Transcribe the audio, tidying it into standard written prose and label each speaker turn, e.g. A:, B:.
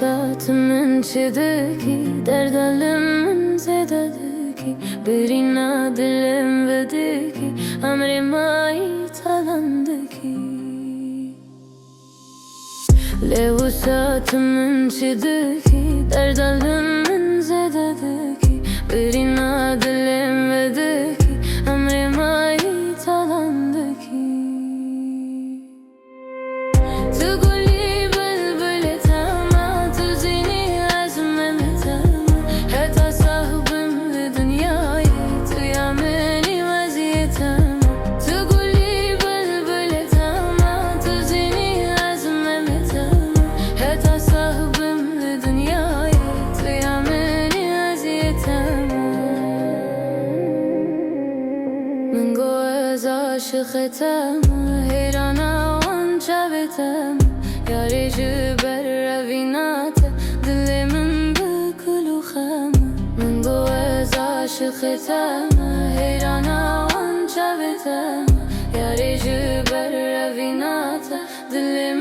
A: وسط من شدكي دردل من زددكي برينا دلم بدكي أمري ما يتعلندكي لوسط من شدكي دردل من زددكي برينا دلم بدكي أمري ما يتعلندكي تقولي بلبل تاما تزيني أزمة تاما حتى صاحبم لدنياي تيامني وزي تاما تقولي بلبل تاما تزيني أزمة تاما حتى صاحبم لدنياي تيامني وزي تاما من جواز عاشق تاما هيرانا شبتم ياري جبر روینات دل من بکلو خم من گوز عاشقتم حیرانا وان شبتم یاری جبر روینات دل من